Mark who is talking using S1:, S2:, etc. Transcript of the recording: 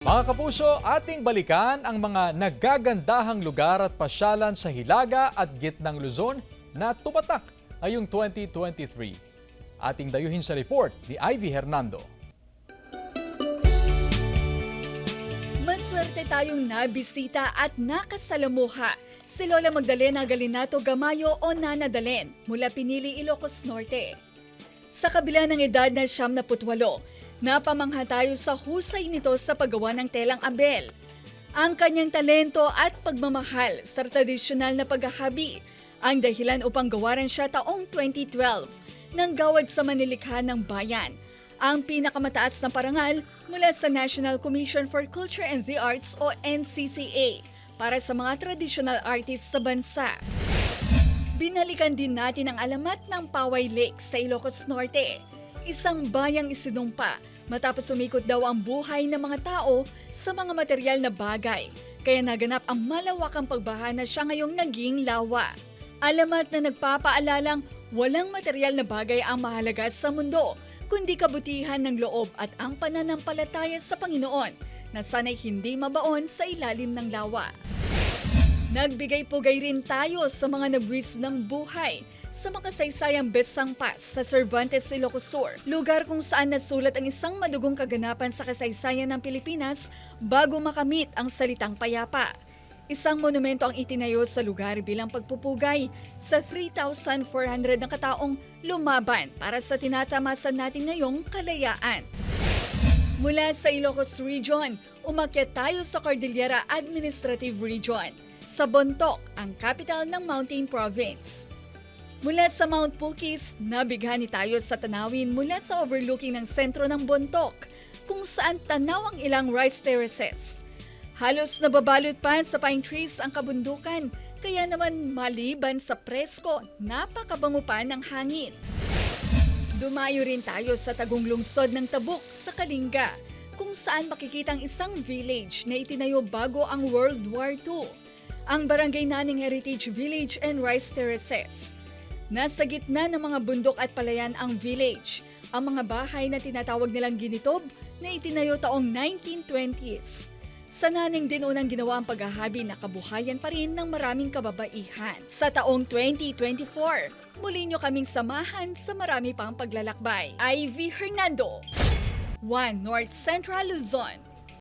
S1: Mga kapuso, ating balikan ang mga nagagandahang lugar at pasyalan sa Hilaga at Gitnang Luzon na tumatak ngayong 2023. Ating dayuhin sa report ni Ivy Hernando.
S2: Maswerte tayong nabisita at nakasalamuha si Lola Magdalena Galinato Gamayo o Nana Dalen mula Pinili, Ilocos Norte. Sa kabila ng edad na 78, napamangha tayo sa husay nito sa paggawa ng telang abel. Ang kanyang talento at pagmamahal sa tradisyonal na paghahabi ang dahilan upang gawaran siya taong 2012 ng Gawad sa Manilikha ng Bayan, ang pinakamataas na parangal mula sa National Commission for Culture and the Arts o NCCA para sa mga traditional artists sa bansa. Binalikan din natin ang alamat ng Paway Lake sa Ilocos Norte, isang bayang isinumpa matapos umikot daw ang buhay ng mga tao sa mga material na bagay, kaya naganap ang malawakang pagbaha na siya ngayong naging lawa. Alamat na nagpapaalalang walang material na bagay ang mahalaga sa mundo, kundi kabutihan ng loob at ang pananampalataya sa Panginoon na sana'y hindi mabaon sa ilalim ng lawa. Nagbigay-pugay rin tayo sa mga nagwis ng buhay sa makasaysayang Besangpas sa Cervantes, Ilocos Sur, lugar kung saan nasulat ang isang madugong kaganapan sa kasaysayan ng Pilipinas bago makamit ang salitang payapa. Isang monumento ang itinayo sa lugar bilang pagpupugay sa 3,400 na kataong lumaban para sa tinatamasan natin ngayong kalayaan. Mula sa Ilocos Region, umakyat tayo sa Cordillera Administrative Region, sa Bontoc, ang capital ng Mountain Province. Mula sa Mount Pukis, nabighani tayo sa tanawin mula sa overlooking ng sentro ng Bontoc, kung saan tanaw ang ilang rice terraces. Halos nababalot pa sa pine trees ang kabundukan, kaya naman maliban sa presko, napakabango pa ng hangin. Dumayo rin tayo sa tagong lungsod ng Tabuk sa Kalinga, kung saan makikita ang isang village na itinayo bago ang World War II, ang Barangay Naning Heritage Village and Rice Terraces. Nasa gitna ng mga bundok at palayan ang village, ang mga bahay na tinatawag nilang ginitob na itinayo taong 1920s. Sa Naning din unang ginawa ang paghahabi na kabuhayan pa rin ng maraming kababaihan. Sa taong 2024, muli nyo kaming samahan sa marami pang paglalakbay. Ivy Hernando, 1 North Central Luzon.